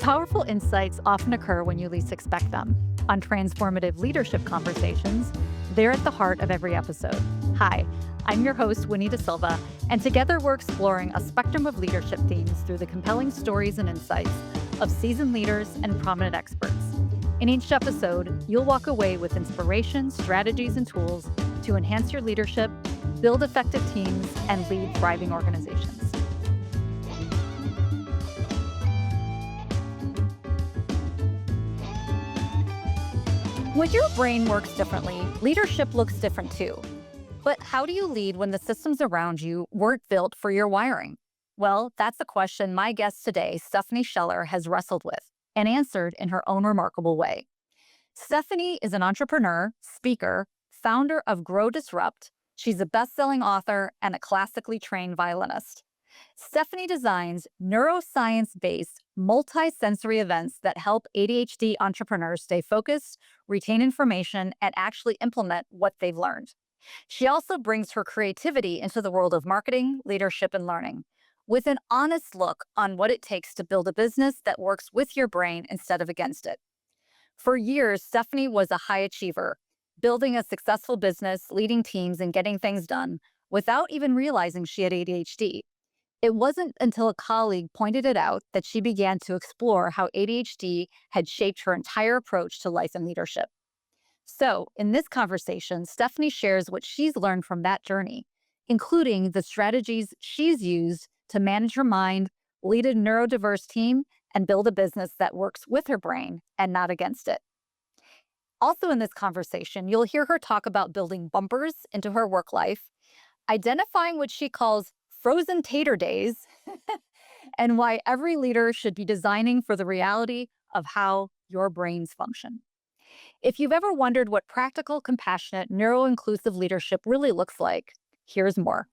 Powerful insights often occur when you least expect them. On Transformative Leadership Conversations, they're at the heart of every episode. Hi, I'm your host, Winnie De Silva, and together we're exploring a spectrum of leadership themes through the compelling stories and insights of seasoned leaders and prominent experts. In each episode, you'll walk away with inspiration, strategies, and tools to enhance your leadership, build effective teams, and lead thriving organizations. When your brain works differently, leadership looks different too. But how do you lead when the systems around you weren't built for your wiring? Well, that's a question my guest today, Stephanie Scheller, has wrestled with and answered in her own remarkable way. Stephanie is an entrepreneur, speaker, founder of Grow Disrupt. She's a best-selling author and a classically trained violinist. Stephanie designs neuroscience-based multi-sensory events that help ADHD entrepreneurs stay focused, retain information, and actually implement what they've learned. She also brings her creativity into the world of marketing, leadership, and learning, with an honest look on what it takes to build a business that works with your brain instead of against it. For years, Stephanie was a high achiever, building a successful business, leading teams, and getting things done without even realizing she had ADHD. It wasn't until a colleague pointed it out that she began to explore how ADHD had shaped her entire approach to life and leadership. So, in this conversation, Stephanie shares what she's learned from that journey, including the strategies she's used to manage her mind, lead a neurodiverse team, and build a business that works with her brain and not against it. Also, in this conversation, you'll hear her talk about building bumpers into her work life, identifying what she calls frozen tater days, and why every leader should be designing for the reality of how your brains function. If you've ever wondered what practical, compassionate, neuro-inclusive leadership really looks like, here's more.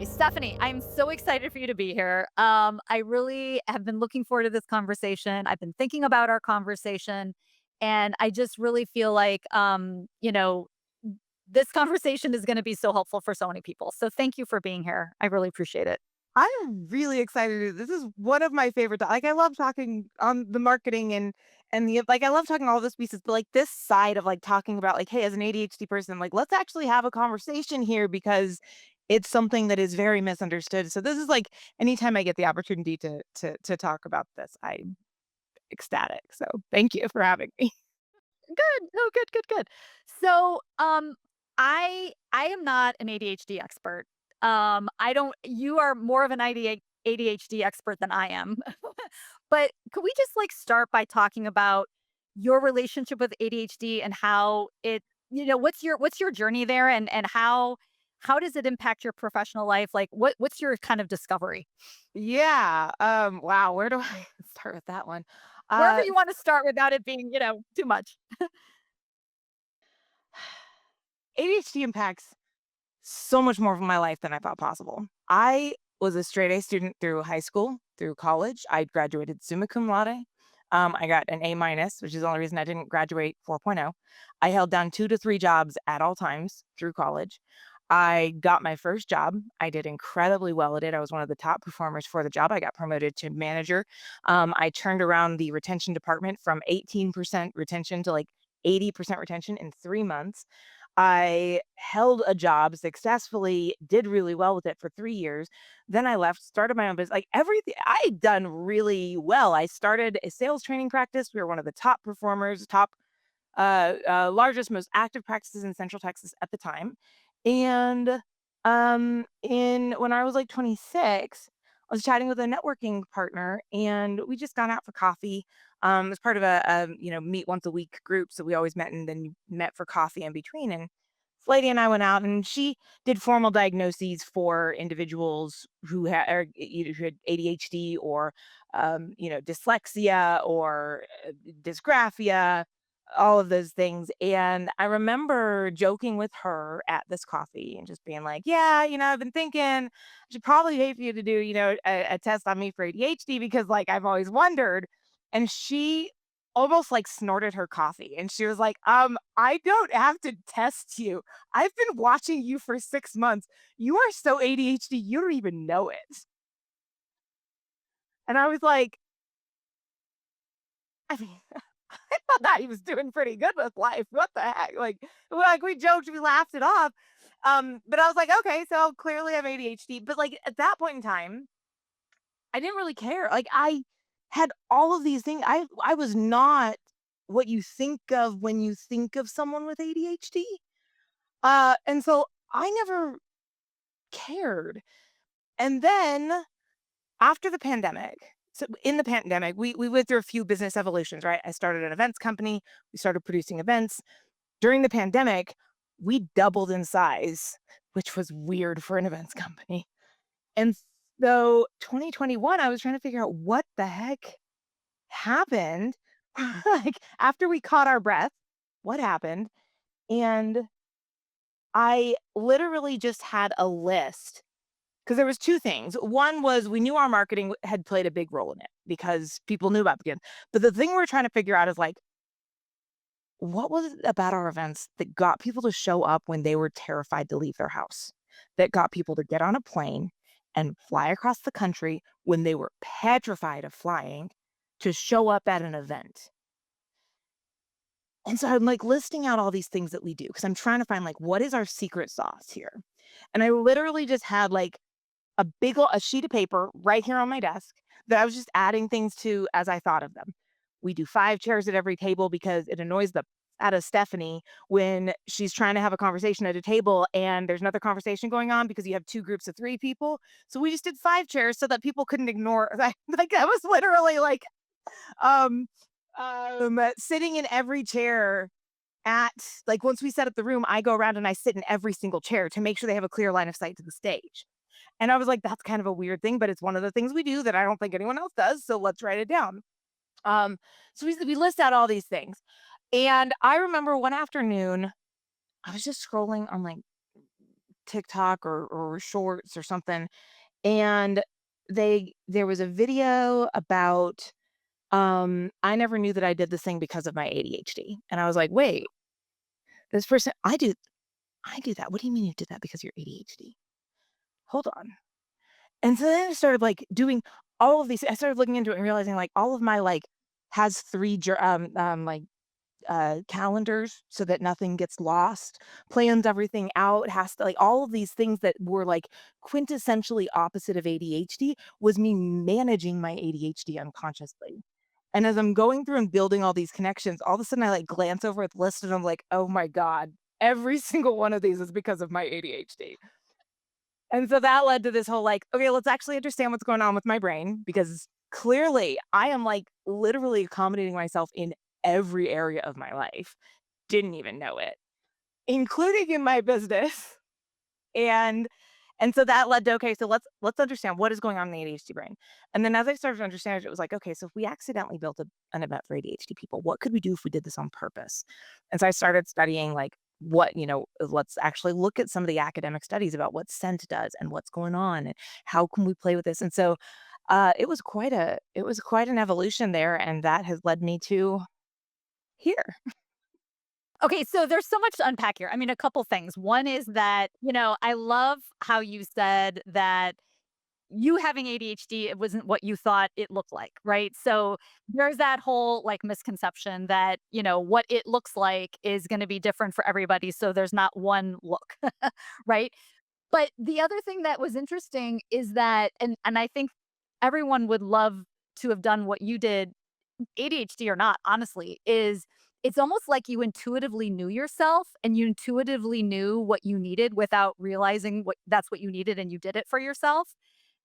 Stephanie, I'm so excited for you to be here. I really have been looking forward to this conversation. I've been thinking about our conversation, and I just really feel like, this conversation is going to be so helpful for so many people. So thank you for being here. I really appreciate it. I'm really excited. This is one of my favorite like, I love talking on the marketing and the like, I love talking all those pieces, but, like, this side of, like, talking about, like, "Hey, as an ADHD person, like, let's actually have a conversation here because it's something that is very misunderstood." So this is, like, anytime I get the opportunity to talk about this, I'm ecstatic. So thank you for having me. Good. No, good, good, good. So, I am not an ADHD expert. I don't you are more of an ADHD expert than I am. But could we just like start by talking about your relationship with ADHD and how what's your journey there and how does it impact your professional life? Like what's your kind of discovery? Yeah, wow, where do I start with that one? Wherever Uh you want to start without it being, too much. ADHD impacts so much more of my life than I thought possible. I was a straight A student through high school, through college. I graduated summa cum laude. I got an A minus, which is the only reason I didn't graduate 4.0. I held down 2 to 3 jobs at all times through college. I got my first job. I did incredibly well at it. I was one of the top performers for the job. I got promoted to manager. I turned around the retention department from 18% retention to like 80% retention in 3 months. I held a job successfully, did really well with it for 3 years. Then I left, started my own business. Like everything I'd done really well. I started a sales training practice. We were one of the top performers, top largest, most active practices in Central Texas at the time. And in when I was like 26, I was chatting with a networking partner and we just gone out for coffee. As part of a meet once a week group. So we always met and then met for coffee in between. And this lady and I went out and she did formal diagnoses for individuals who had either who had ADHD or dyslexia or dysgraphia, all of those things. And I remember joking with her at this coffee and just being like, yeah, I've been thinking I should probably pay for you to do, a test on me for ADHD because like I've always wondered. And she almost like snorted her coffee. And she was like, I don't have to test you. I've been watching you for 6 months. You are so ADHD, you don't even know it. And I was like, I mean, I thought he was doing pretty good with life. What the heck? Like we joked, we laughed it off. But I was like, okay, so clearly I'm ADHD. But like at that point in time, I didn't really care. Like I had all of these things. I was not what you think of when you think of someone with ADHD. And so I never cared. And then after the pandemic, so in the pandemic, we went through a few business evolutions, right? I started an events company. We started producing events. During the pandemic, we doubled in size, which was weird for an events company. And so 2021, I was trying to figure out what the heck happened. Like after we caught our breath, what happened? And I literally just had a list because there was two things. One was we knew our marketing had played a big role in it because people knew about the game. But the thing we're trying to figure out is like, what was it about our events that got people to show up when they were terrified to leave their house? That got people to get on a plane and fly across the country when they were petrified of flying to show up at an event. And so I'm like listing out all these things that we do because I'm trying to find like what is our secret sauce here. And I literally just had like a sheet of paper right here on my desk that I was just adding things to as I thought of them. We do 5 chairs at every table because it annoys the out of Stephanie when she's trying to have a conversation at a table and there's another conversation going on because you have 2 groups of 3 people. So we just did 5 chairs so that people couldn't ignore like I was literally like um sitting in every chair at like once we set up the room, I go around and I sit in every single chair to make sure they have a clear line of sight to the stage. And I was like, that's kind of a weird thing, but it's one of the things we do that I don't think anyone else does. So let's write it down. So we list out all these things. And I remember one afternoon, I was just scrolling on like TikTok or shorts or something. And there was a video about I never knew that I did this thing because of my ADHD. And I was like, wait, this person I do that. What do you mean you did that because of your ADHD? Hold on. And so then I started, like, doing all of these I started looking into it and realizing, like, all of my, like has 3 calendars so that nothing gets lost, plans everything out, has to like, all of these things that were, like, quintessentially opposite of ADHD was me managing my ADHD unconsciously. And as I'm going through and building all these connections, all of a sudden I, like, glance over at the list and I'm like, "Oh my god, every single one of these is because of my ADHD." And so that led to this whole like, okay, let's actually understand what's going on with my brain because clearly I am like literally accommodating myself in every area of my life. Didn't even know it, including in my business. And and so that led to okay, so let's understand what is going on in the ADHD brain. And then as I started to understand it, it was like, okay, so if we accidentally built an event for ADHD people, what could we do if we did this on purpose? And so I started studying like what, let's actually look at some of the academic studies about what scent does and what's going on and how can we play with this. And so it was quite an evolution there. And that has led me to here. Okay, so there's so much to unpack here. I mean, a couple things. One is that, I love how you said that you having ADHD, it wasn't what you thought it looked like, right? So there's that whole like misconception that, what it looks like is going to be different for everybody. So there's not one look, right? But the other thing that was interesting is that, and I think everyone would love to have done what you did, ADHD or not, honestly, is it's almost like you intuitively knew yourself and you intuitively knew what you needed without realizing what that's what you needed and you did it for yourself.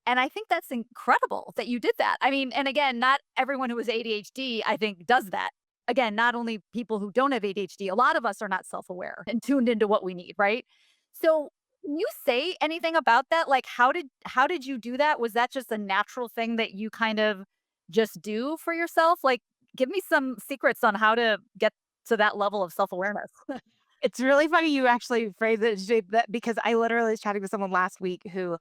And I think that's incredible that you did that. I mean, and again, not everyone who has ADHD, I think, does that. Again, not only people who don't have ADHD, a lot of us are not self aware and tuned into what we need, right? So, can you say anything about that? Like, how did you do that? Was that just a natural thing that you kind of just do for yourself? Like, give me some secrets on how to get to that level of self awareness. It's really funny you actually phrase it shape that because I literally was chatting with someone last week who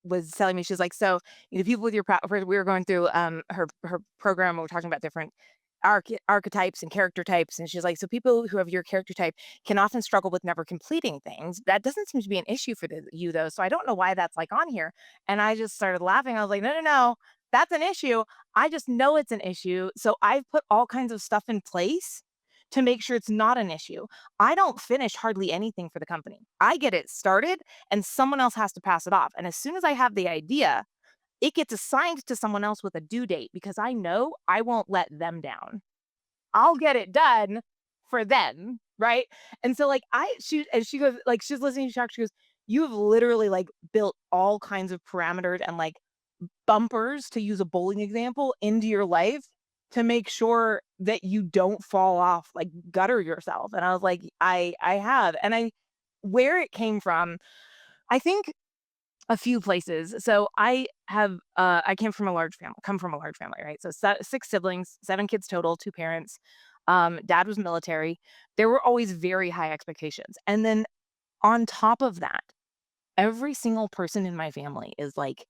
was telling me she's like, so people with your we were going through her program and we're talking about different archetypes and character types, and she's like, "So people who have your character type can often struggle with never completing things. That doesn't seem to be an issue for you though, so I don't know why that's, like, on here." And I just started laughing. I was like, "No, no, no, that's an issue. I just know it's an issue, so I've put all kinds of stuff in place to make sure it's not an issue. I don't finish hardly anything for the company. I get it started, and someone else has to pass it off, and as soon as I have the idea, it gets assigned to someone else with a due date because I know I won't let them down. I'll get it done for them, right? And so, like, she goes, like, she's listening to talk, she goes, "You have literally, like, built all kinds of parameters and, like, bumpers, to use a bowling example, into your life to make sure that you don't fall off, like, gutter yourself." And I was like, I have." And where it came from, I think a few places. So I came from a large family, right? So 6 siblings, 7 kids total, 2 parents. Dad was military. There were always very high expectations. And then on top of that, every single person in my family is, like,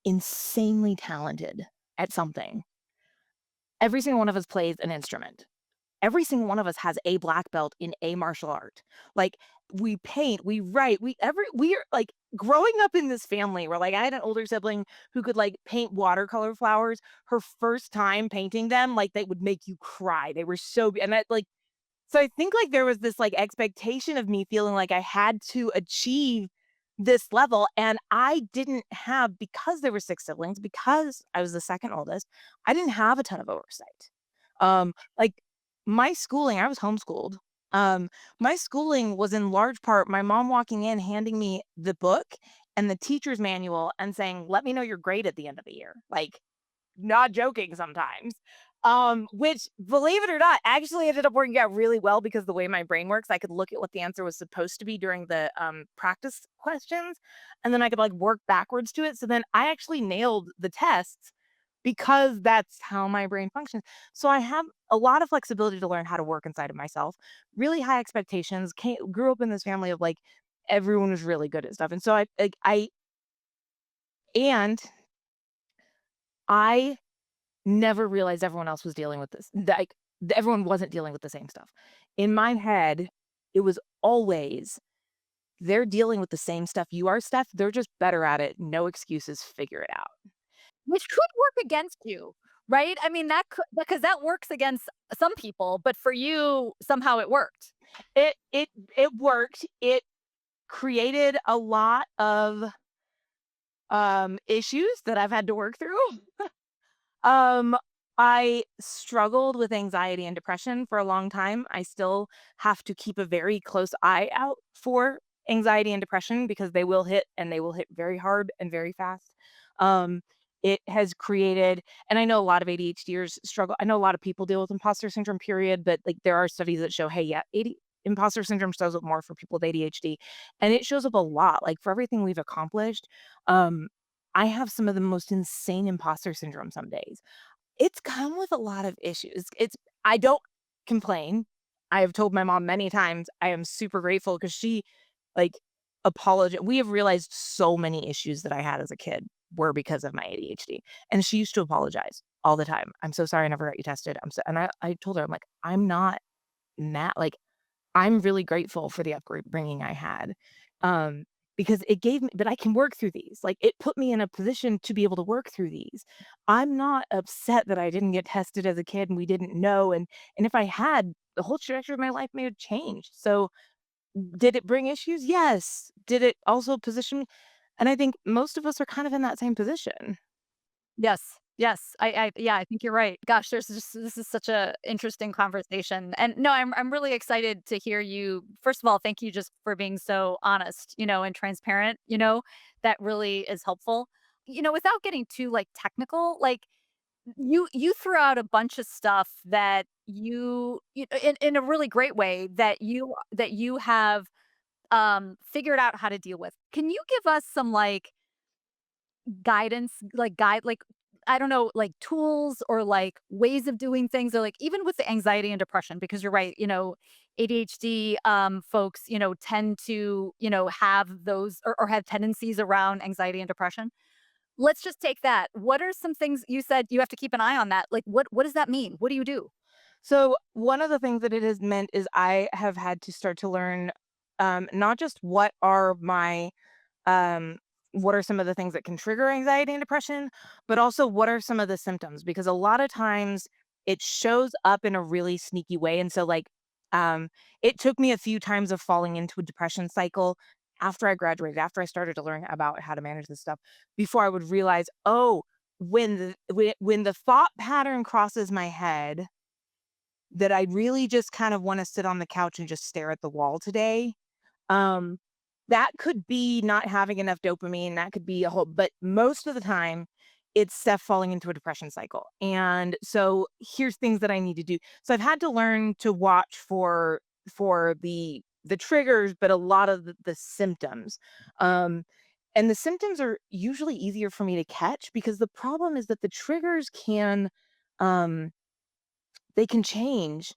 insanely talented at something. Every single one of us plays an instrument. Every single one of us has a black belt in a martial art. Like, we paint, we write, we are, like, growing up in this family where, like, I had an older sibling who could, like, paint watercolor flowers. Her first time painting them, like, they would make you cry. They were so and that, like, so I think, like, there was this, like, expectation of me feeling like I had to achieve this level, and I didn't have, because there were 6 siblings, because I was the second oldest, I didn't have a ton of oversight. Like, my schooling, I was homeschooled. Um, my schooling was in large part my mom walking in, handing me the book and the teacher's manual and saying, "Let me know your grade at the end of the year." Like, not joking sometimes. Which, believe it or not, actually ended up working out really well because the way my brain works, I could look at what the answer was supposed to be during the practice questions, and then I could, like, work backwards to it. So then I actually nailed the tests because that's how my brain functions. So I have a lot of flexibility to learn how to work inside of myself. Really high expectations. Grew up in this family of, like, everyone was really good at stuff, and so and I never realized everyone else was dealing with this. Like, everyone wasn't dealing with the same stuff. In my head, it was always, "They're dealing with the same stuff you are, Steph. They're just better at it. No excuses. Figure it out." Which could work against you, right? I mean, that could, because that works against some people, but for you, somehow it worked. It worked. It created a lot of issues that I've had to work through. Um, I struggled with anxiety and depression for a long time. I still have to keep a very close eye out for anxiety and depression because they will hit, and they will hit very hard and very fast. Um, it has created, and I know a lot of ADHDers struggle. I know a lot of people deal with imposter syndrome, period, but, like, there are studies that show, hey, yeah, imposter syndrome shows up more for people with ADHD, and it shows up a lot. Like, for everything we've accomplished, um, I have some of the most insane imposter syndrome some days. It's come with a lot of issues. I don't complain. I have told my mom many times I am super grateful because she, like, we have realized so many issues that I had as a kid were because of my ADHD, and she used to apologize all the time. "I'm so sorry I never got you tested. I'm so," and I told her, I'm like, "I'm not mad." Like, I'm really grateful for the upbringing I had, um, because it gave me, but I can work through these. Like, it put me in a position to be able to work through these. I'm not upset that I didn't get tested as a kid and we didn't know, and if I had, the whole trajectory of my life may have changed. So, did it bring issues? Yes. Did it also position me, and I think most of us are kind of in that same position. Yes. Yes. Yeah, I think you're right. Gosh, this is such a interesting conversation. And no, I'm really excited to hear you. First of all, thank you just for being so honest, and transparent, that really is helpful. Without getting too, like, technical, like, you threw out a bunch of stuff that in a really great way that you have figured out how to deal with. Can you give us some, like, guidance, like, I don't know, like, tools or, like, ways of doing things, or, like, even with the anxiety and depression, because you're right, ADHD folks, tend to, have those, or have tendencies around anxiety and depression. Let's just take that. What are some things you said you have to keep an eye on that? Like, what does that mean? What do you do? So one of the things that it has meant is I have had to start to learn, not just um, what are some of the things that can trigger anxiety and depression, but also what are some of the symptoms? Because a lot of times it shows up in a really sneaky way. And so, like, um, it took me a few times of falling into a depression cycle after I graduated, after I started to learn about how to manage this stuff, before I would realize, oh, when the thought pattern crosses my head that I really just kind of want to sit on the couch and just stare at the wall today, um, that could be not having enough dopamine, that could be a whole, but most of the time, it's Steph falling into a depression cycle, and so here's things that I need to do. So I've had to learn to watch for the triggers, but a lot of the symptoms, um, and the symptoms are usually easier for me to catch because the problem is that the triggers um they can change,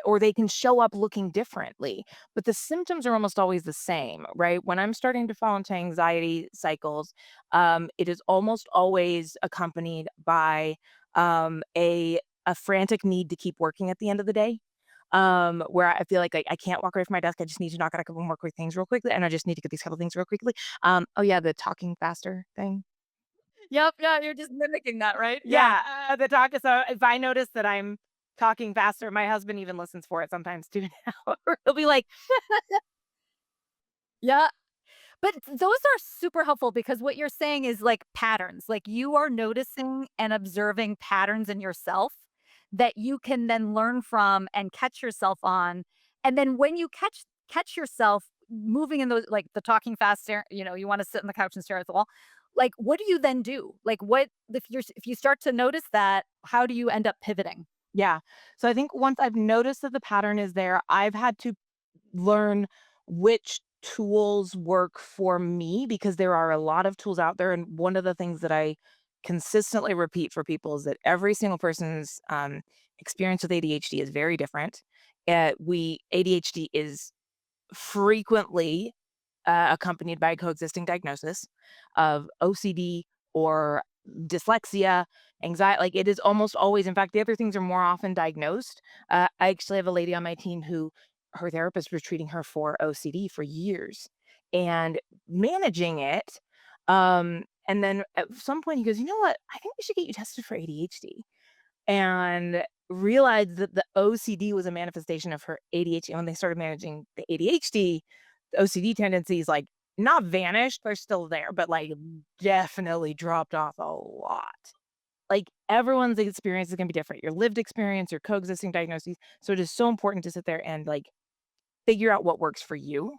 or they can show up looking differently, but the symptoms are almost always the same, right? When I'm starting to fall into anxiety cycles, it is almost always accompanied by a frantic need to keep working at the end of the day. Where I feel like I can't walk away from my desk. I just need to knock out a couple more quick things real quickly, and I just need to get these couple things real quickly. Oh yeah, the talking faster thing. Yep, yeah, you're just mimicking that, right? Yeah. Yeah, the talk so if I notice that I'm talking faster, my husband even listens for it sometimes too now. He'll be like, Yeah. But those are super helpful because what you're saying is like patterns. Like you are noticing and observing patterns in yourself that you can then learn from and catch yourself on. And then when you catch yourself moving in those like the talking fast stare, you want to sit on the couch and stare at the wall. Like what do you then do? Like what if you start to notice that, how do you end up pivoting? yeah. So I think once I've noticed that the pattern is there, I've had to learn which tools work for me because there are a lot of tools out there. And one of the things that I consistently repeat for people is that every single person's experience with ADHD is very different. We ADHD is frequently accompanied by a coexisting diagnosis of OCD or dyslexia, anxiety. Like it is almost always, in fact, the other things are more often diagnosed. I actually have a lady on my team who her therapist was treating her for OCD for years and managing it. And then at some point he goes, you know what? I think we should get you tested for ADHD and realized that the OCD was a manifestation of her ADHD. When they started managing the ADHD, the OCD tendencies like not vanished, they're still there, but like definitely dropped off a lot. Like everyone's experience is gonna be different. Your lived experience, your coexisting diagnoses. So it is so important to sit there and like figure out what works for you.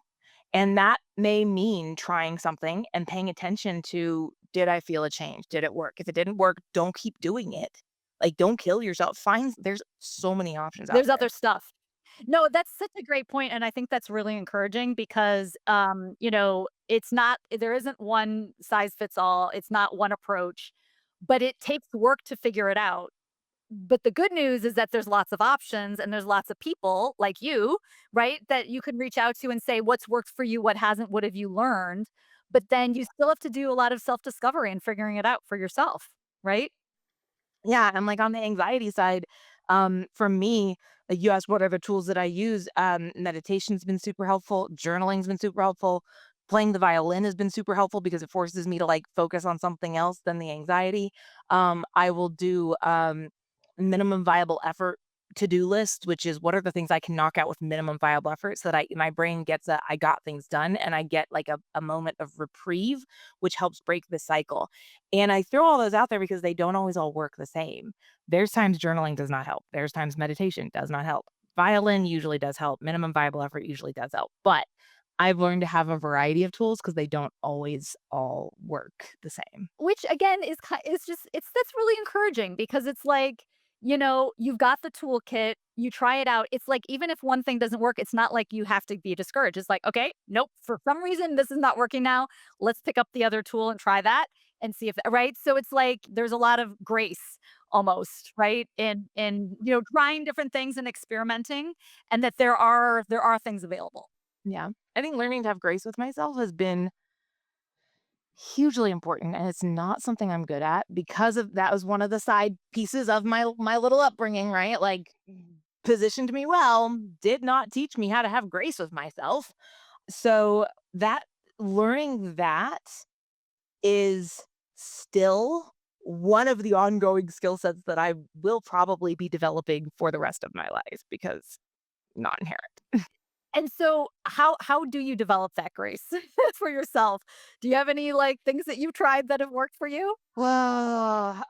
And that may mean trying something and paying attention to, did I feel a change? Did it work? If it didn't work, don't keep doing it. Like, don't kill yourself. There's so many options out There's there. other stuff. No, that's such a great point, and I think that's really encouraging because, it's not there isn't one size fits all, it's not one approach, but it takes work to figure it out. But the good news is that there's lots of options and there's lots of people like you, right, that you can reach out to and say, "What's worked for you? What hasn't? What have you learned?" But then you still have to do a lot of self-discovery and figuring it out for yourself, right? Yeah, and, like, on the anxiety side, for me, like, you asked what are the tools that I use, meditation's been super helpful, journaling's been super helpful, playing the violin has been super helpful because it forces me to, like, focus on something else than the anxiety. I will do, minimum viable effort to-do list, which is what are the things I can knock out with minimum viable effort so that my brain gets a "I got things done," and I get, like, a moment of reprieve, which helps break the cycle. And I throw all those out there because they don't always all work the same. There's times journaling does not help. There's times meditation does not help. Violin usually does help. Minimum viable effort usually does help. But I've learned to have a variety of tools because they don't always all work the same. Which again is just it's that's really encouraging because it's like, you've got the toolkit, you try it out. It's like even if one thing doesn't work, it's not like you have to be discouraged. It's like, okay, nope, for some reason this is not working now. Let's pick up the other tool and try that and see if right. So it's like there's a lot of grace almost, right? In trying different things and experimenting and that there are things available. Yeah. I think learning to have grace with myself has been hugely important, and it's not something I'm good at because of that was one of the side pieces of my little upbringing, right? Like positioned me well, did not teach me how to have grace with myself. So that learning that is still one of the ongoing skill sets that I will probably be developing for the rest of my life because not inherent. And so how do you develop that grace for yourself? Do you have any, like, things that you've tried that have worked for you? Well,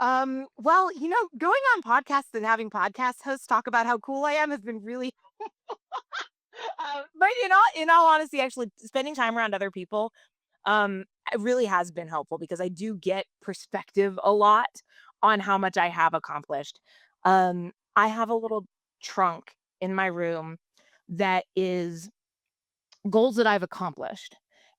going on podcasts and having podcast hosts talk about how cool I am has been really but in all honesty, actually spending time around other people, it really has been helpful because I do get perspective a lot on how much I have accomplished. I have a little trunk in my room that is goals that I've accomplished.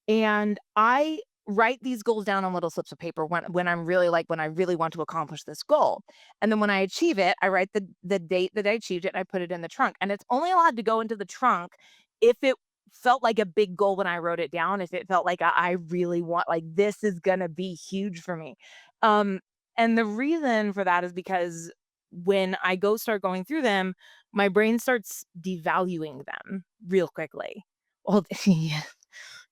And I write these goals down on little slips of paper when I'm really like when I really want to accomplish this goal. And then when I achieve it, I write the date that I achieved it and I put it in the trunk. And it's only allowed to go into the trunk if it felt like a big goal when I wrote it down, if it felt like I really want like this is gonna be huge for me. Um and the reason for that is because when I go start going through them, my brain starts devaluing them real quickly. Well, yeah,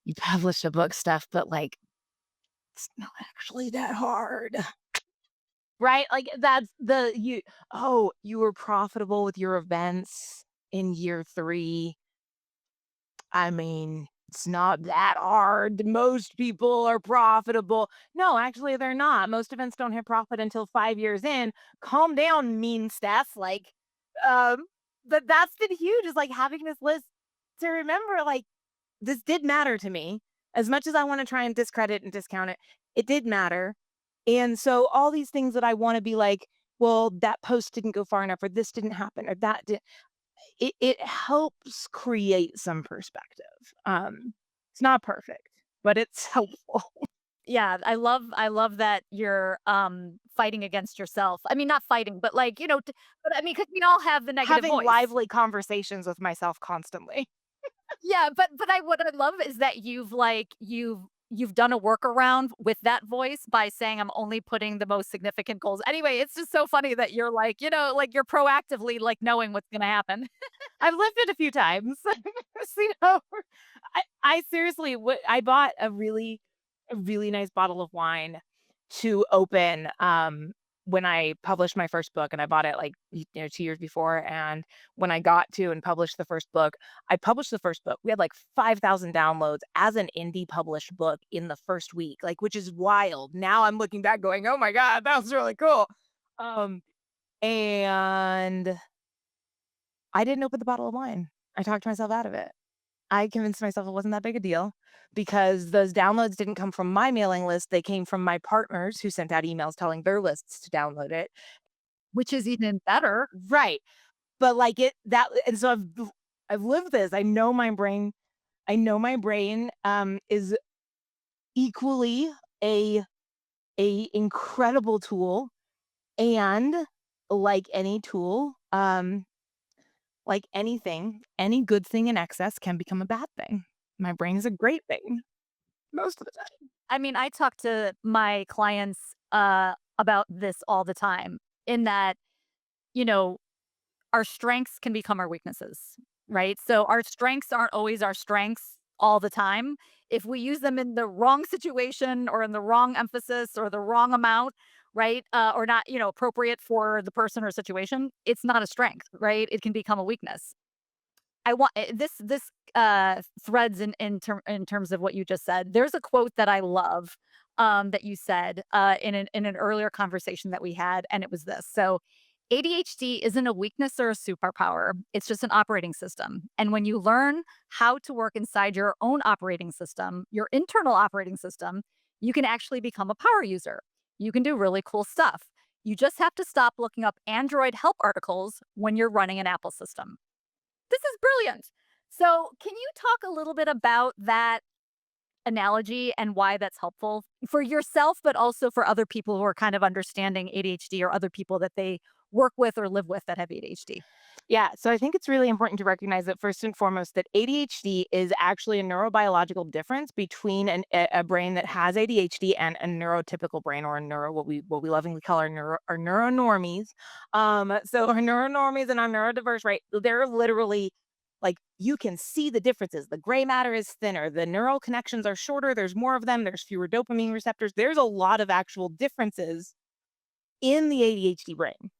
you publish a book stuff, but, like, it's not actually that hard, right? Like, that's the you were profitable with your events in year 3. I mean, it's not that hard. Most people are profitable. No, actually, they're not. Most events don't hit profit until 5 years in. Calm down, mean Steph, like, um, but that's been huge is, like, having this list to remember, like, this did matter to me. As much as I wanna try and discredit and discount it, it did matter. And so all these things that I wanna be like, "Well, that post didn't go far enough," or "This didn't happen," or "That did" it helps create some perspective. It's not perfect, but it's helpful. Yeah, I love that you're, fighting against yourself. I mean, not fighting, but, like, but I mean, because we all have the negative Having voice. lively conversations with myself constantly. Yeah, but what I love is that you've done a workaround with that voice by saying, "I'm only putting the most significant goals." Anyway, it's just so funny that you're like, like, you're proactively, like, knowing what's gonna happen. I've lived it a few times. So, I seriously I bought a really nice bottle of wine to open, when I published my first book, and I bought it, like, 2 years before, and when I got to and published the first book I published the first book. We had, like, 5,000 downloads as an indie published book in the first week, like, which is wild. Now I'm looking back going, "Oh my god, that was really cool." Um, and I didn't open the bottle of wine. I talked myself out of it. I convinced myself it wasn't that big a deal because those downloads didn't come from my mailing list, they came from my partners who sent out emails telling their lists to download it. Which is even better. Right, but, like, it that and so I've lived this. I know my brain is equally a incredible tool, and like any tool, like anything, any good thing in excess can become a bad thing. My brain is a great thing most of the time. I mean, I talk to my clients, about this all the time in that, you know, our strengths can become our weaknesses, right? So our strengths aren't always our strengths all the time. If we use them in the wrong situation or in the wrong emphasis or the wrong amount, right? Or not, appropriate for the person or situation, it's not a strength, right? It can become a weakness. I want this threads in terms of what you just said. There's a quote that I love that you said in an earlier conversation that we had, and it was this. So, ADHD isn't a weakness or a superpower. It's just an operating system. And when you learn how to work inside your own operating system, your internal operating system, you can actually become a power user. You can do really cool stuff. You just have to stop looking up Android help articles when you're running an Apple system. This is brilliant. So, can you talk a little bit about that analogy and why that's helpful for yourself, but also for other people who are kind of understanding ADHD or other people that they work with or live with that have ADHD? Yeah, so I think it's really important to recognize that first and foremost that ADHD is actually a neurobiological difference between a brain that has ADHD and a neurotypical brain or a neuro what we lovingly call our neuronormies. So our neuronormies and our neurodiverse, right? They're literally like you can see the differences. The gray matter is thinner, the neural connections are shorter, there's more of them, there's fewer dopamine receptors. There's a lot of actual differences in the ADHD brain.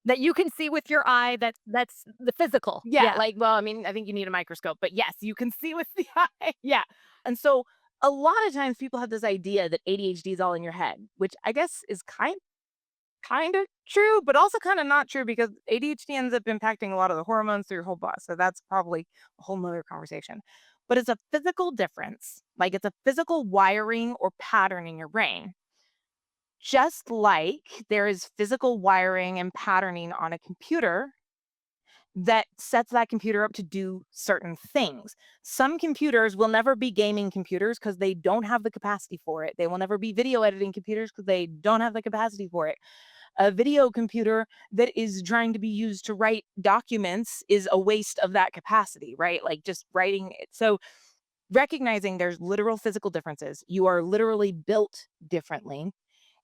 That you can see with your eye, that's the physical. Yeah, Yeah. like, well, I mean, I think you need a microscope, but yes, you can see with the eye. Yeah. And so a lot of times people have this idea that ADHD is all in your head, which I guess is kind of true, but also kind of not true because ADHD ends up impacting a lot of the hormones through your whole body. So that's probably a whole nother conversation. But it's a physical difference. Like it's a physical wiring or pattern in your brain. Just like there is physical wiring and patterning on a computer that sets that computer up to do certain things. Some computers will never be gaming computers because they don't have the capacity for it. They will never be video editing computers because they don't have the capacity for it. A video computer that is trying to be used to write documents is a waste of that capacity, right? Like just writing it. So recognizing there's literal physical differences. You are literally built differently.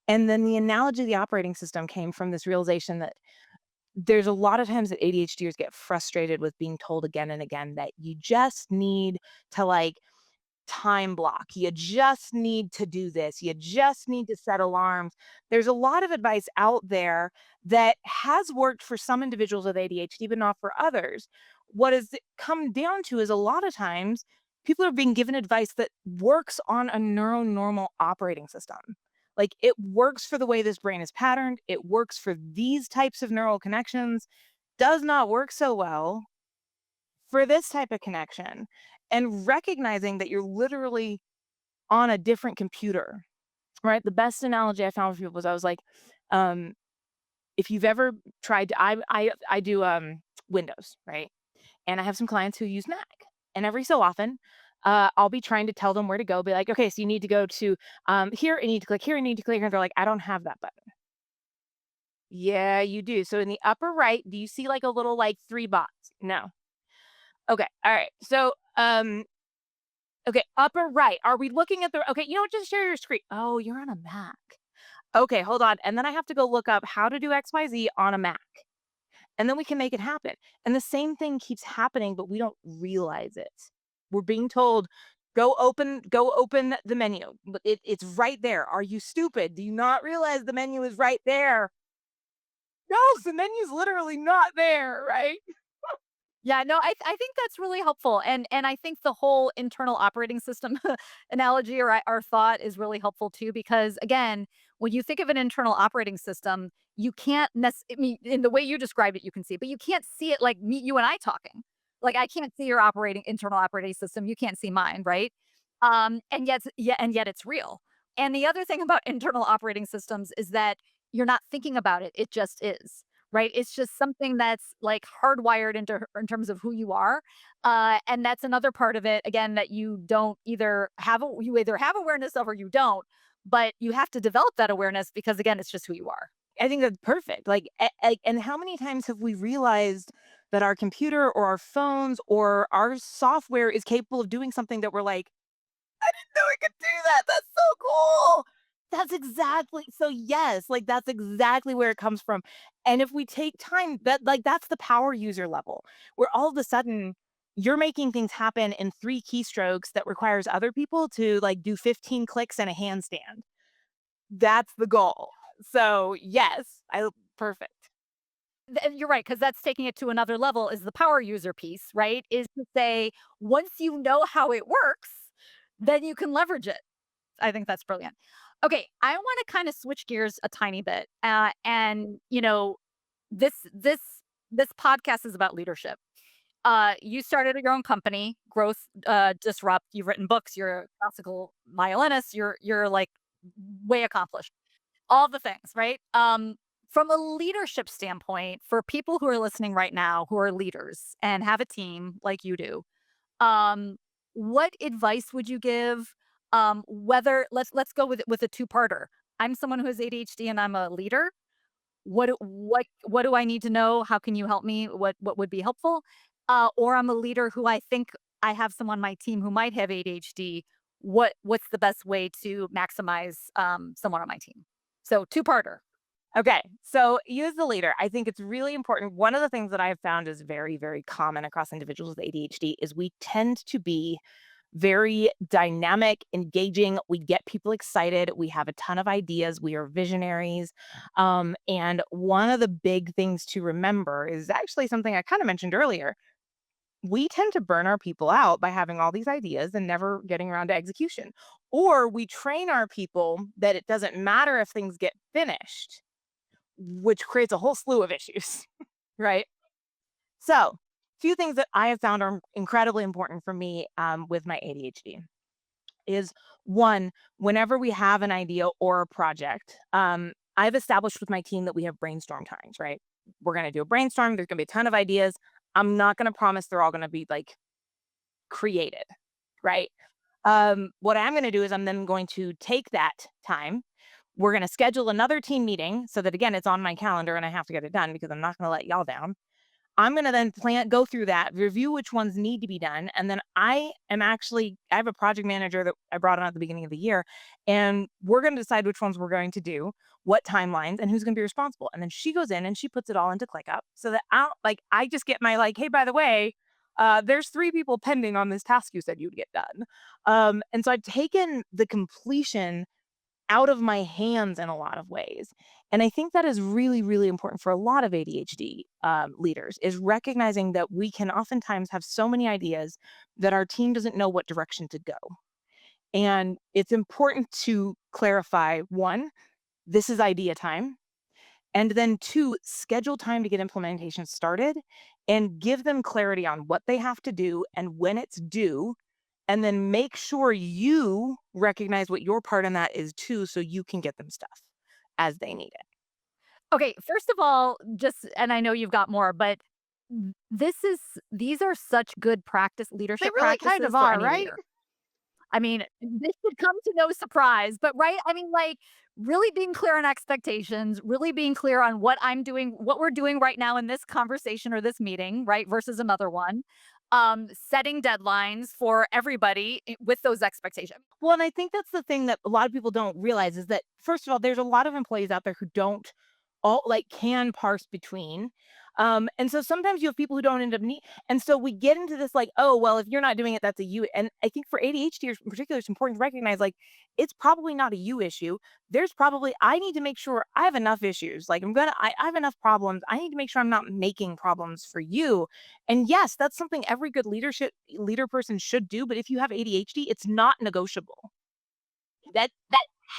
And then the analogy of the operating system came from this realization that there's a lot of times that ADHDers get frustrated with being told again and again that you just need to like time block. You just need to do this. You just need to set alarms. There's a lot of advice out there that has worked for some individuals with ADHD, but not for others. What has it come down to is a lot of times people are being given advice that works on a neuronormal operating system. Like it works for the way this brain is patterned, it works for these types of neural connections, does not work so well for this type of connection. And recognizing that you're literally on a different computer, right? The best analogy I found for people was I was like, um, if you've ever tried to, I do Windows, right? And I have some clients who use Mac. And every so often, I'll be trying to tell them where to go, be like, okay, so you need to go to here, and you need to click here, and you need to click here. And they're like, I don't have that button. Yeah, you do. So in the upper right, do you see like a little like three dots? No. Okay. All right. So okay, upper right. Are we looking at the okay, you know what, just share your screen. Oh, you're on a Mac. Okay, hold on. And then I have to go look up how to do XYZ on a Mac. And then we can make it happen. And the same thing keeps happening, but we don't realize it. We're being told, go open the menu. But it's right there. Are you stupid? Do you not realize the menu is right there? No, the menu's literally not there, right? Yeah, no, I think that's really helpful, and I think the whole internal operating system analogy or thought is really helpful too, because again, when you think of an internal operating system, you can't I mean, in the way you described it, you can see it, but you can't see it like me, you and I talking. Like I can't see your internal operating system. You can't see mine, right? And yet it's real. And the other thing about internal operating systems is that you're not thinking about it; it just is. Right? It's just something that's, like, hardwired into in terms of who you are, and that's another part of it, again, that you either have awareness of or you don't, but you have to develop that awareness because, again, it's just who you are. I think that's perfect. Like, and how many times have we realized that our computer or our phones or our software is capable of doing something that we're like, I didn't know it could do that. That's so cool. That's exactly so yes, like that's exactly where it comes from. And if we take time, that's the power user level, where all of a sudden you're making things happen in three keystrokes that requires other people to like do 15 clicks and a handstand. That's the goal. So yes, I perfect. You're right, because that's taking it to another level is the power user piece, right? Is to say, once you know how it works, then you can leverage it. I think that's brilliant. Okay, I wanna kinda switch gears a tiny bit, and, this this this podcast is about leadership. You started your own company, Growth, Disrupt. You've written books. You're a classical violinist. You're like way accomplished. All the things, right? From a leadership standpoint, for people who are listening right now who are leaders and have a team like you do, um, what advice would you give? Whether let's go with a two parter. I'm someone who has ADHD and I'm a leader. What do I need to know? How can you help me? What would be helpful? Or I'm a leader who I think I have someone on my team who might have ADHD. What's the best way to maximize someone on my team? So two-parter. Okay, so you as the leader, I think it's really important. One of the things that I have found is very, very common across individuals with ADHD is we tend to be very dynamic, engaging. We get people excited. We have a ton of ideas. We are visionaries. And one of the big things to remember is actually something I kind of mentioned earlier. We tend to burn our people out by having all these ideas and never getting around to execution. Or we train our people that it doesn't matter if things get finished, which creates a whole slew of issues, right? So, few things that I have found are incredibly important for me with my ADHD is one, whenever we have an idea or a project, I've established with my team that we have brainstorm times, right? We're going to do a brainstorm. There's going to be a ton of ideas. I'm not going to promise they're all going to be like created, right? What I'm going to do is I'm then going to take that time. We're going to schedule another team meeting so that again, it's on my calendar and I have to get it done because I'm not going to let y'all down. I'm gonna then go through that, review which ones need to be done, and then I have a project manager that I brought on at the beginning of the year, and we're gonna decide which ones we're going to do, what timelines, and who's gonna be responsible. And then she goes in and she puts it all into ClickUp so that I just get my like, hey, by the way, there's 3 people pending on this task you said you'd get done. And so I've taken the completion out of my hands in a lot of ways. And I think that is really, really important for a lot of ADHD leaders is recognizing that we can oftentimes have so many ideas that our team doesn't know what direction to go. And it's important to clarify one, this is idea time. And then two, schedule time to get implementation started and give them clarity on what they have to do and when it's due and then make sure you recognize what your part in that is too, so you can get them stuff as they need it. Okay, first of all, just and I know you've got more, but these are such good They leadership really kind practices of for are, any right? leader. I mean, this should come to no surprise, but right? I mean, like, really being clear on expectations, really being clear on what I'm doing, what we're doing right now in this conversation or this meeting, right? Versus another one. Setting deadlines for everybody with those expectations. Well, and I think that's the thing that a lot of people don't realize is that first of all, there's a lot of employees out there who don't all like can parse between. And so sometimes you have people who don't end up need and so we get into this like, oh, well, if you're not doing it, that's a you. And I think for ADHD in particular, it's important to recognize like it's probably not a you issue. There's probably I need to make sure I have enough issues. Like I have enough problems. I need to make sure I'm not making problems for you. And yes, that's something every good leader person should do. But if you have ADHD, it's not negotiable. That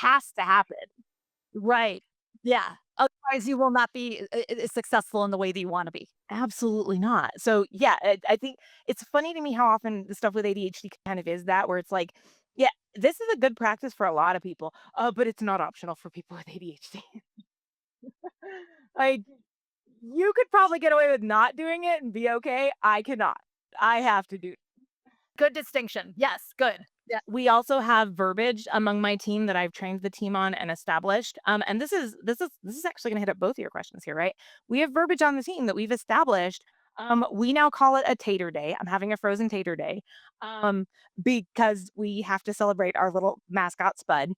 has to happen. Right. Yeah. Otherwise, you will not be successful in the way that you want to be. Absolutely not. So, yeah, I think it's funny to me how often the stuff with ADHD kind of is that where it's like, yeah, this is a good practice for a lot of people, but it's not optional for people with ADHD. Like, you could probably get away with not doing it and be okay. I cannot. I have to do. Good distinction. Yes, good. Yeah. We also have verbiage among my team that I've trained the team on and established. And this is actually going to hit up both of your questions here, right? We have verbiage on the team that we've established. We now call it a tater day. I'm having a frozen tater day, um, because we have to celebrate our little mascot Spud.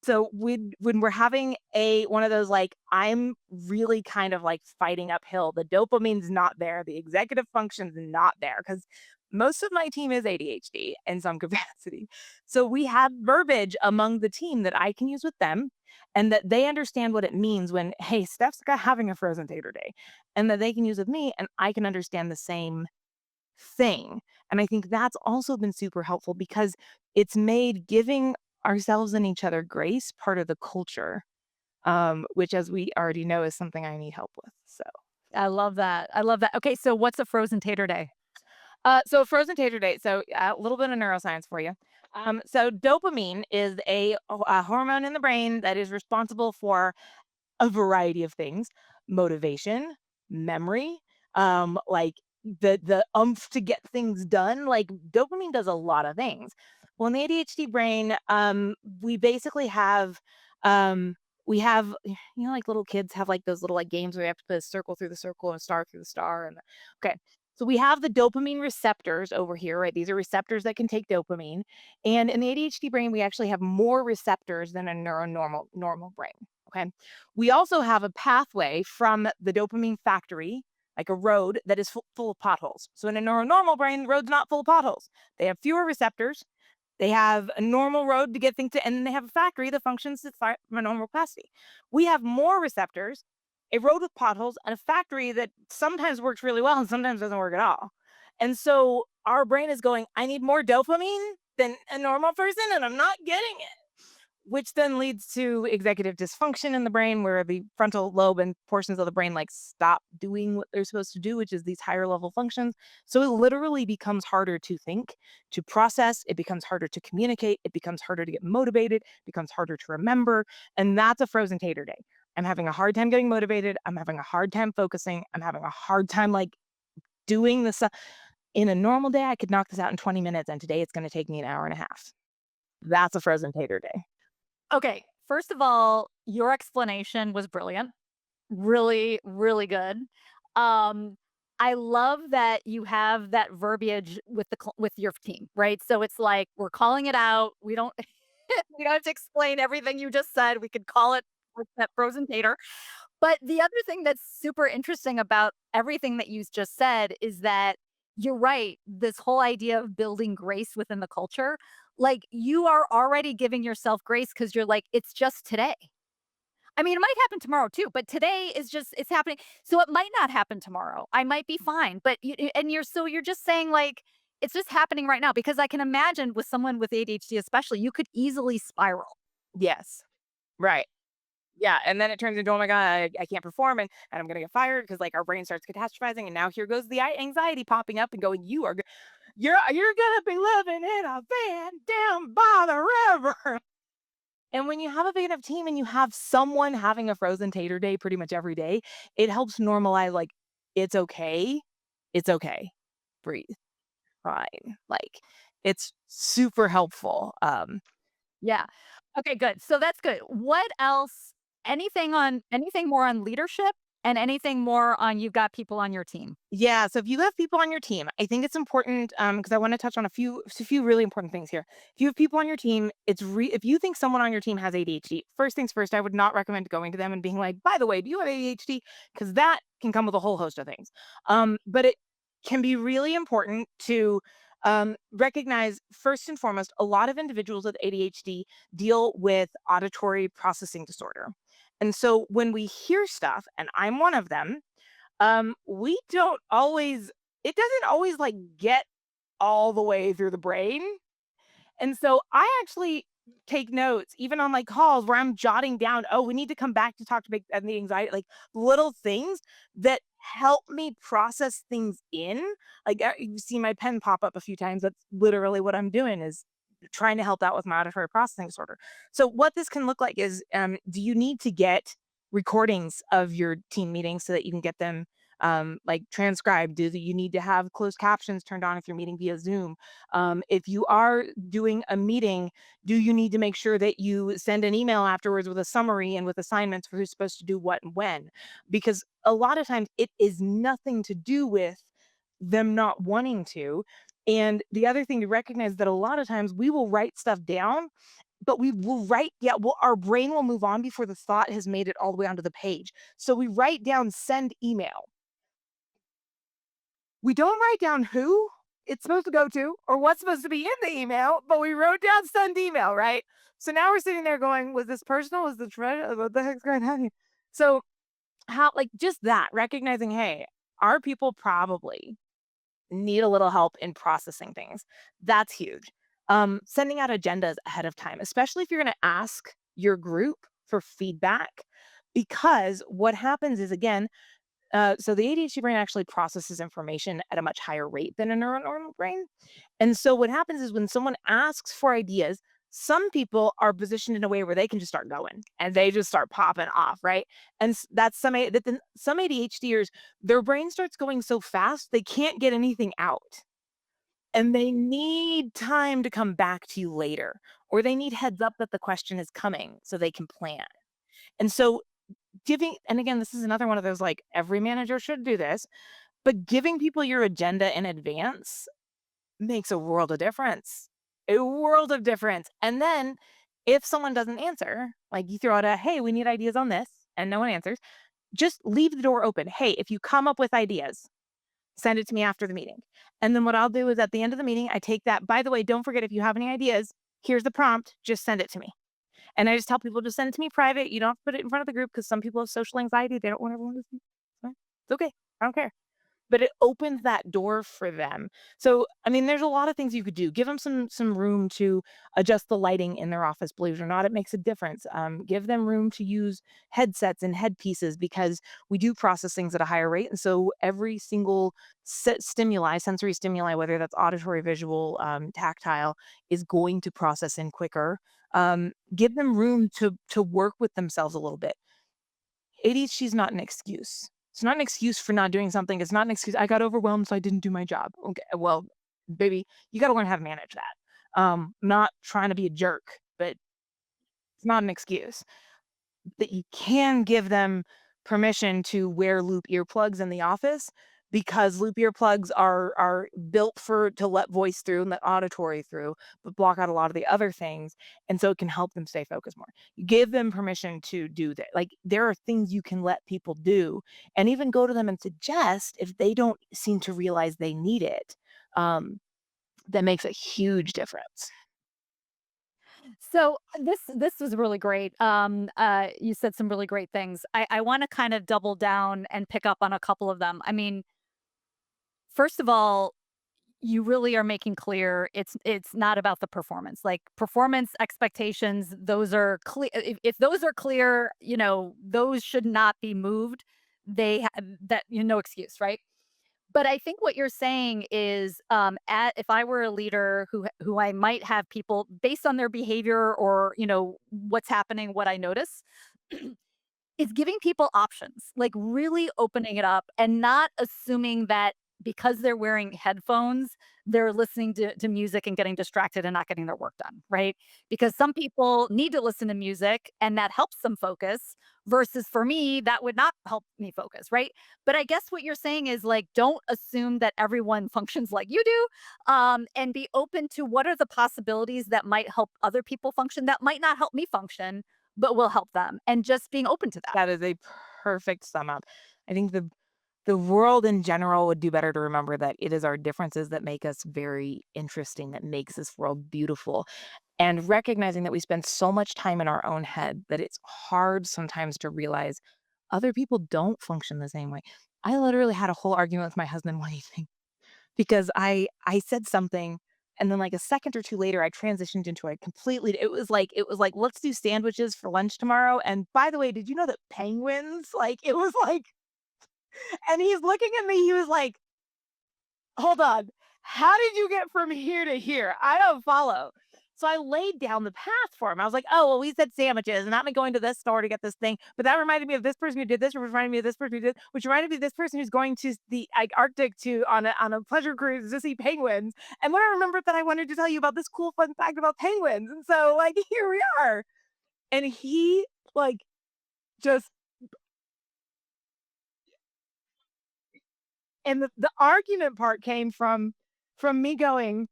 So when we're having a one of those like I'm really kind of like fighting uphill. The dopamine's not there. The executive function's not there because most of my team is ADHD in some capacity. So we have verbiage among the team that I can use with them and that they understand what it means when, hey, having a frozen tater day, and that they can use with me and I can understand the same thing. And I think that's also been super helpful because it's made giving ourselves and each other grace part of the culture, which, as we already know, is something I need help with. So. I love that. I love that. Okay, so what's a frozen tater day? So frozen tater date. So a little bit of neuroscience for you. So dopamine is a hormone in the brain that is responsible for a variety of things: motivation, memory, like the umph to get things done. Like dopamine does a lot of things. Well, in the ADHD brain, we basically have we have, like little kids have like those little like games where you have to put a circle through the circle and a star through the star. And okay, so we have the dopamine receptors over here, right? These are receptors that can take dopamine. And in the ADHD brain, we actually have more receptors than a normal brain. Okay. We also have a pathway from the dopamine factory, like a road that is full of potholes. So in a neuronormal brain, the road's not full of potholes. They have fewer receptors, they have a normal road to get things to, and then they have a factory that functions at from a normal capacity. We have more receptors, a road with potholes, and a factory that sometimes works really well and sometimes doesn't work at all. And so our brain is going, I need more dopamine than a normal person, and I'm not getting it, which then leads to executive dysfunction in the brain where the frontal lobe and portions of the brain like stop doing what they're supposed to do, which is these higher level functions. So it literally becomes harder to think, to process, it becomes harder to communicate, it becomes harder to get motivated, it becomes harder to remember, and that's a frozen tater day. I'm having a hard time getting motivated, I'm having a hard time focusing, I'm having a hard time like doing this in a normal day I could knock this out in 20 minutes and today it's going to take me an hour and a half. That's a frozen tater day. Okay, first of all, your explanation was brilliant. Really, really good. Um, I love that you have that verbiage with with your team, right? So it's like we're calling it out. We don't we don't have to explain everything you just said. We could call it with that frozen tater. But the other thing that's super interesting about everything that you just said is that you're right. This whole idea of building grace within the culture, like you are already giving yourself grace because you're like, it's just today. I mean, it might happen tomorrow too, but today is just it's happening. So it might not happen tomorrow. I might be fine, but and you're just saying like it's just happening right now because I can imagine with someone with ADHD especially, you could easily spiral. Yes. Right. Yeah, and then it turns into, "Oh my god, I can't perform and I'm gonna get fired," because like, our brain starts catastrophizing, and now here goes the anxiety popping up and going, you're gonna be living in a van down by the river." And when you have a big enough team and you have someone having a frozen tater day pretty much every day, it helps normalize, like, "It's okay. It's okay. Breathe. Fine." Like, it's super helpful, Yeah. Okay, good. So that's good. What else? Anything more on leadership and anything more on you've got people on your team? Yeah, so if you have people on your team, I think it's important because I want to touch on a few really important things here. If you have people on your team, if you think someone on your team has ADHD, first things first, I would not recommend going to them and being like, "By the way, do you have ADHD?" Because that can come with a whole host of things. But it can be really important to recognize first and foremost, a lot of individuals with ADHD deal with auditory processing disorder. And so when we hear stuff, and I'm one of them, we don't always it doesn't always, like, get all the way through the brain, and so I actually take notes even on, like, calls where I'm jotting down, "Oh, we need to come back to talk to make and the anxiety," like, little things that help me process things in. Like, you've seen my pen pop up a few times, that's literally what I'm doing is trying to help out with my auditory processing disorder. So what this can look like is, do you need to get recordings of your team meetings so that you can get them, like, transcribed? Do you need to have closed captions turned on if you're meeting via Zoom? If you are doing a meeting, do you need to make sure that you send an email afterwards with a summary and with assignments for who's supposed to do what and when? Because a lot of times it is nothing to do with them not wanting to. And the other thing to recognize that a lot of times we will write stuff down, but we will write, yeah, well, our brain will move on before the thought has made it all the way onto the page. So we write down send email. We don't write down who it's supposed to go to or what's supposed to be in the email, but we wrote down send email, right? So now we're sitting there going, was this personal? Was this what the heck's going on here? So how like just that, recognizing, hey, our people probably need a little help in processing things. That's huge. Sending out agendas ahead of time, especially if you're going to ask your group for feedback, because what happens is again, so the ADHD brain actually processes information at a much higher rate than a neuronormal brain. And so what happens is when someone asks for ideas, some people are positioned in a way where they can just start going and they just start popping off, right? And that's some ADHDers, their brain starts going so fast they can't get anything out. And they need time to come back to you later, or they need heads up that the question is coming so they can plan. And so giving and again, this is another one of those, like, every manager should do this, but giving people your agenda in advance makes a world of difference. A world of difference. And then if someone doesn't answer, like you throw out a, "Hey, we need ideas on this," and no one answers, just leave the door open. "Hey, if you come up with ideas, send it to me after the meeting." And then what I'll do is at the end of the meeting, I take that, "By the way, don't forget if you have any ideas, here's the prompt, just send it to me." And I just tell people, "Just send it to me private. You don't have to put it in front of the group because some people have social anxiety. They don't want everyone to see. It's fine. It's okay. I don't care." But it opens that door for them. So, I mean, there's a lot of things you could do. Give them some room to adjust the lighting in their office. Believe it or not, it makes a difference. Give them room to use headsets and headpieces because we do process things at a higher rate, and so every single stimuli, sensory stimuli, whether that's auditory, visual, tactile, is going to process in quicker. Give them room to work with themselves a little bit. ADHD is not an excuse. It's not an excuse for not doing something. It's not an excuse, "I got overwhelmed, so I didn't do my job." Okay, well, baby, you gotta learn how to manage that. Not trying to be a jerk, but it's not an excuse. That you can give them permission to wear loop earplugs in the office because loop earplugs are built for to let voice through and let auditory through, but block out a lot of the other things, and so it can help them stay focused more. You give them permission to do that. Like, there are things you can let people do and even go to them and suggest if they don't seem to realize they need it. Um, that makes a huge difference. So this was really great. You said some really great things. I want to kind of double down and pick up on a couple of them. I mean, first of all, you really are making clear it's not about the performance. Like performance expectations, those are clear. If those are clear, those should not be moved. That no excuse, right? But I think what you're saying is, if I were a leader who I might have people based on their behavior or what's happening, what I notice, is giving people options, like really opening it up and not assuming that because they're wearing headphones, they're listening to music and getting distracted and not getting their work done, right? Because some people need to listen to music and that helps them focus, versus for me, that would not help me focus, right? But I guess what you're saying is like, don't assume that everyone functions like you do, and be open to what are the possibilities that might help other people function that might not help me function but will help them, and just being open to that. That is a perfect sum up. I think the world in general would do better to remember that it is our differences that make us very interesting, that makes this world beautiful. And recognizing that we spend so much time in our own head that it's hard sometimes to realize other people don't function the same way. I literally had a whole argument with my husband one evening because I said something and then like a second or two later I transitioned into a completely it was like let's do sandwiches for lunch tomorrow, and by the way, did you know that penguins, like, it was like, and he's looking at me, he was like, "Hold on. How did you get from here to here? I don't follow." So I laid down the path for him. I was like, "Oh, well, we said sandwiches, and I'm going to this store to get this thing, but that reminded me of this person who did this, which reminded me of this person who did, which reminded me of this person who's going to the like, Arctic to on a pleasure cruise to see penguins. And then I remembered that I wanted to tell you about this cool fun fact about penguins. And so, like, here we are." And he, like, just and the argument part came from me going,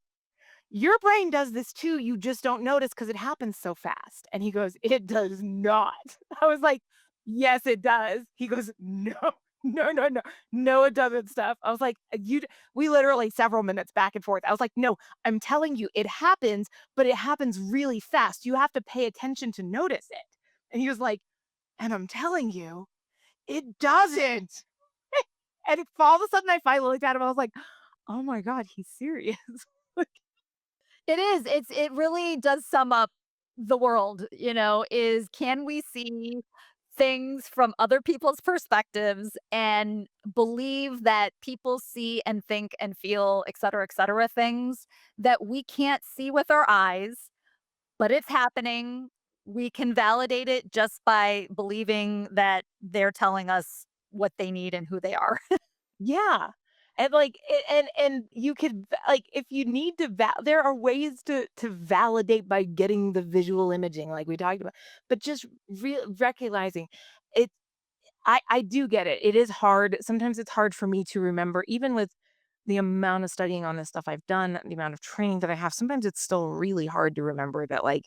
"Your brain does this too, you just don't notice because it happens so fast." And he goes, "It does not." I was like, "Yes, it does." He goes, "No, no, no, no. No, it doesn't, stuff." I was like, You we literally several minutes back and forth. I was like, "No, I'm telling you, it happens, but it happens really fast. You have to pay attention to notice it." And he was like, "And I'm telling you, it doesn't." And all of a sudden I finally looked at him, I was like, "Oh my god, he's serious." It is. It really does sum up the world, is can we see things from other people's perspectives and believe that people see and think and feel, et cetera, things that we can't see with our eyes, but it's happening. We can validate it just by believing that they're telling us what they need and who they are. Yeah. And and you could like if you need to there are ways to validate by getting the visual imaging like we talked about. But just recognizing it I do get it. It is hard. Sometimes it's hard for me to remember even with the amount of studying on this stuff I've done, the amount of training that I have. Sometimes it's still really hard to remember that like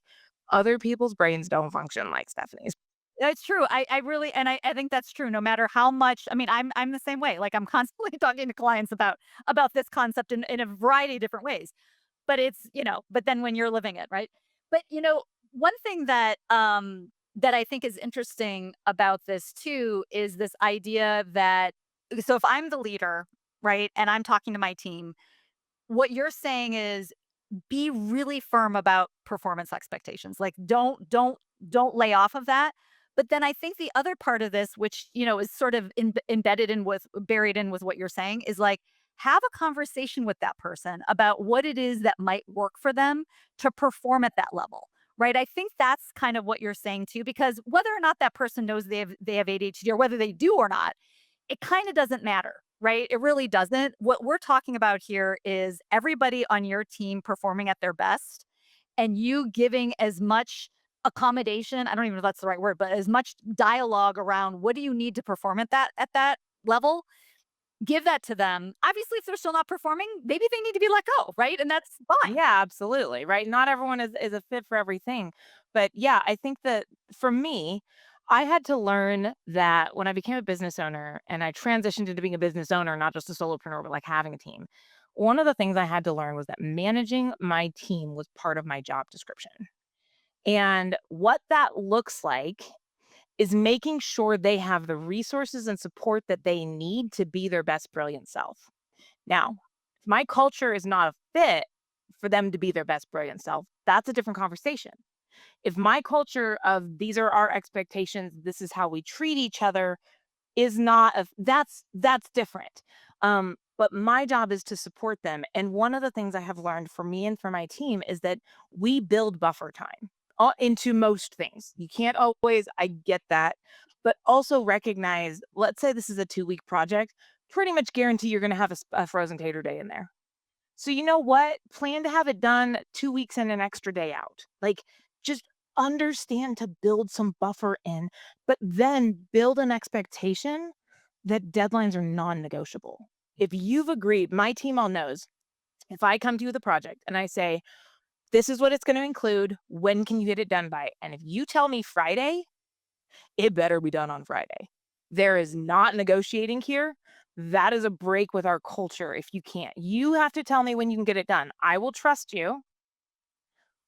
other people's brains don't function like Stephanie's. It's true. I really and I think that's true no matter how much I mean, I'm the same way. Like I'm constantly talking to clients about this concept in a variety of different ways. But it's, but then when you're living it, right? But one thing that I think is interesting about this too is this idea that so if I'm the leader, right, and I'm talking to my team, what you're saying is be really firm about performance expectations. Like don't lay off of that. But then I think the other part of this, which is sort of embedded in with buried in with what you're saying, is like have a conversation with that person about what it is that might work for them to perform at that level. Right. I think that's kind of what you're saying too, because whether or not that person knows they have ADHD or whether they do or not, it kind of doesn't matter, right? It really doesn't. What we're talking about here is everybody on your team performing at their best and you giving as much accommodation, I don't even know if that's the right word, but as much dialogue around what do you need to perform at that level, give that to them. Obviously, if they're still not performing, maybe they need to be let go, right? And that's fine. Yeah, absolutely, right? Not everyone is a fit for everything. But yeah, I think that for me, I had to learn that when I became a business owner and I transitioned into being a business owner, not just a solopreneur, but like having a team. One of the things I had to learn was that managing my team was part of my job description. And what that looks like is making sure they have the resources and support that they need to be their best brilliant self. Now, if my culture is not a fit for them to be their best brilliant self, that's a different conversation. If my culture of these are our expectations, this is how we treat each other is not a that's different. But my job is to support them. And one of the things I have learned for me and for my team is that we build buffer time into most things. You can't always, I get that, but also recognize, let's say this is a 2 week project, pretty much guarantee you're going to have a frozen tater day in there. So you know what? Plan to have it done 2 weeks and an extra day out. Like, just understand to build some buffer in, but then build an expectation that deadlines are non-negotiable. If you've agreed, my team all knows, if I come to you with a project and I say, "This is what it's gonna include, when can you get it done by?" And if you tell me Friday, it better be done on Friday. There is not negotiating here. That is a break with our culture if you can't. You have to tell me when you can get it done. I will trust you,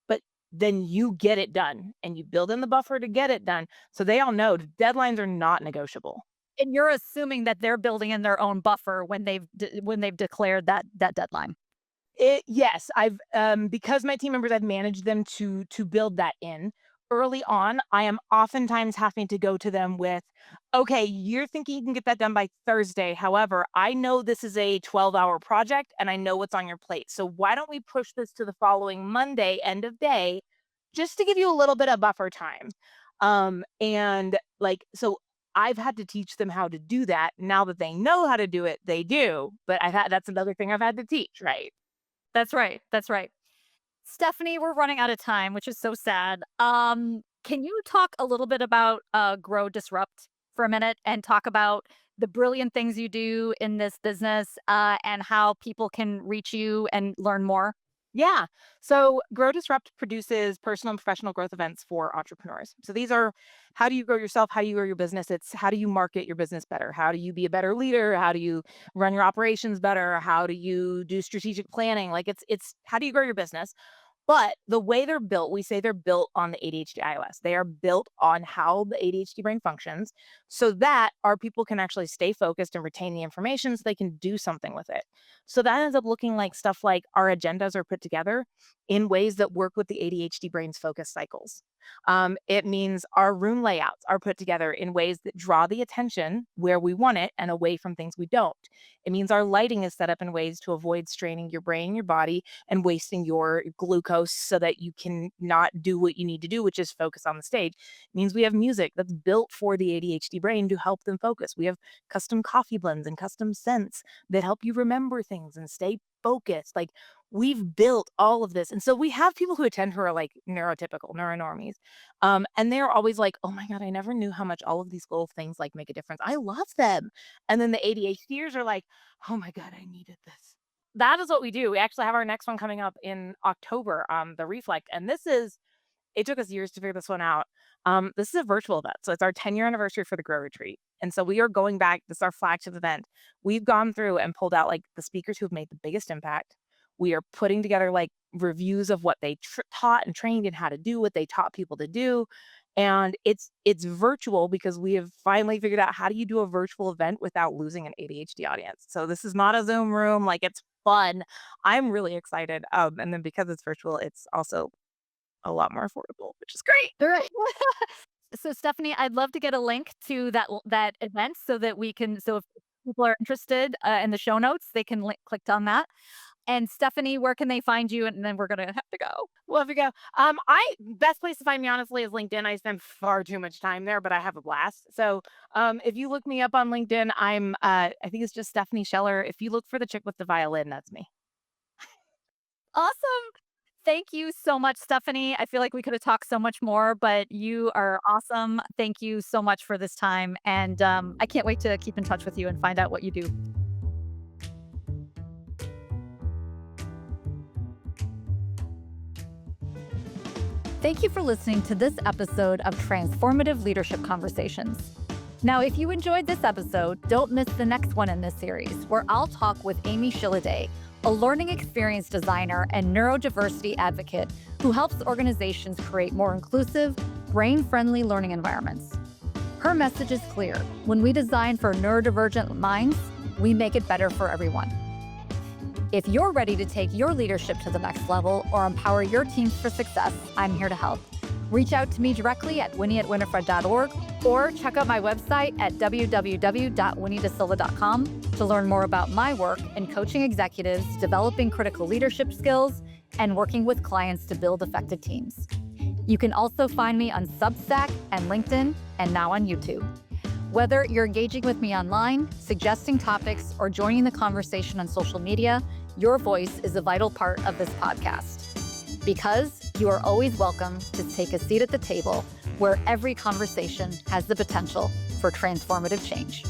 but then you get it done and you build in the buffer to get it done. So they all know deadlines are not negotiable. And you're assuming that they're building in their own buffer when they've declared that deadline. Yes, I've because my team members I've managed them to build that in. Early on, I am oftentimes having to go to them with, "Okay, you're thinking you can get that done by Thursday. However, I know this is a 12-hour project and I know what's on your plate. So why don't we push this to the following Monday end of day just to give you a little bit of buffer time." And like so I've had to teach them how to do that. Now that they know how to do it, they do. But I've had that's another thing I've had to teach, right? That's right. That's right. Stephanie, we're running out of time, which is so sad. Can you talk a little bit about Grow Disrupt for a minute and talk about the brilliant things you do in this business and how people can reach you and learn more? Yeah. So Grow Disrupt produces personal and professional growth events for entrepreneurs. So these are how do you grow yourself? How do you grow your business? It's how do you market your business better? How do you be a better leader? How do you run your operations better? How do you do strategic planning? Like it's how do you grow your business? But the way they're built, we say they're built on the ADHD iOS. They are built on how the ADHD brain functions so that our people can actually stay focused and retain the information so they can do something with it. So that ends up looking like stuff like our agendas are put together in ways that work with the ADHD brain's focus cycles. It means our room layouts are put together in ways that draw the attention where we want it and away from things we don't. It means our lighting is set up in ways to avoid straining your brain, your body, and wasting your glucose so that you can not do what you need to do, which is focus on the stage. It means we have music that's built for the ADHD brain to help them focus. We have custom coffee blends and custom scents that help you remember things and stay focused. Like, we've built all of this. And so we have people who attend who are like neurotypical, neuronormies. And they're always like, oh my God, I never knew how much all of these little things like make a difference. I love them. And then the ADHDers are like, oh my God, I needed this. That is what we do. We actually have our next one coming up in October, the Reflect. And this is it took us years to figure this one out. This is a virtual event, so it's our 10-year anniversary for the Grow Retreat, and so we are going back. This is our flagship event. We've gone through and pulled out like the speakers who have made the biggest impact. We are putting together like reviews of what they taught and trained and how to do what they taught people to do. And it's virtual because we have finally figured out how do you do a virtual event without losing an ADHD audience. So this is not a Zoom room, like it's fun. I'm really excited. And then because it's virtual, it's also a lot more affordable, which is great. Right. So Stephanie, I'd love to get a link to that event so that we can so if people are interested, in the show notes, they can click on that. And Stephanie, where can they find you? And then we're gonna have to go. Well, if you go, I best place to find me honestly is LinkedIn. I spend far too much time there, but I have a blast. So, if you look me up on LinkedIn, I think it's just Stephanie Scheller. If you look for the chick with the violin, that's me. Awesome. Thank you so much, Stephanie. I feel like we could have talked so much more, but you are awesome. Thank you so much for this time. And I can't wait to keep in touch with you and find out what you do. Thank you for listening to this episode of Transformative Leadership Conversations. Now, if you enjoyed this episode, don't miss the next one in this series, where I'll talk with Amy Shilliday, a learning experience designer and neurodiversity advocate who helps organizations create more inclusive, brain-friendly learning environments. Her message is clear. When we design for neurodivergent minds, we make it better for everyone. If you're ready to take your leadership to the next level or empower your teams for success, I'm here to help. Reach out to me directly at winnie@winifred.org or check out my website at www.winniedasilva.com to learn more about my work in coaching executives, developing critical leadership skills, and working with clients to build effective teams. You can also find me on Substack and LinkedIn, and now on YouTube. Whether you're engaging with me online, suggesting topics, or joining the conversation on social media, your voice is a vital part of this podcast. Because you are always welcome to take a seat at the table where every conversation has the potential for transformative change.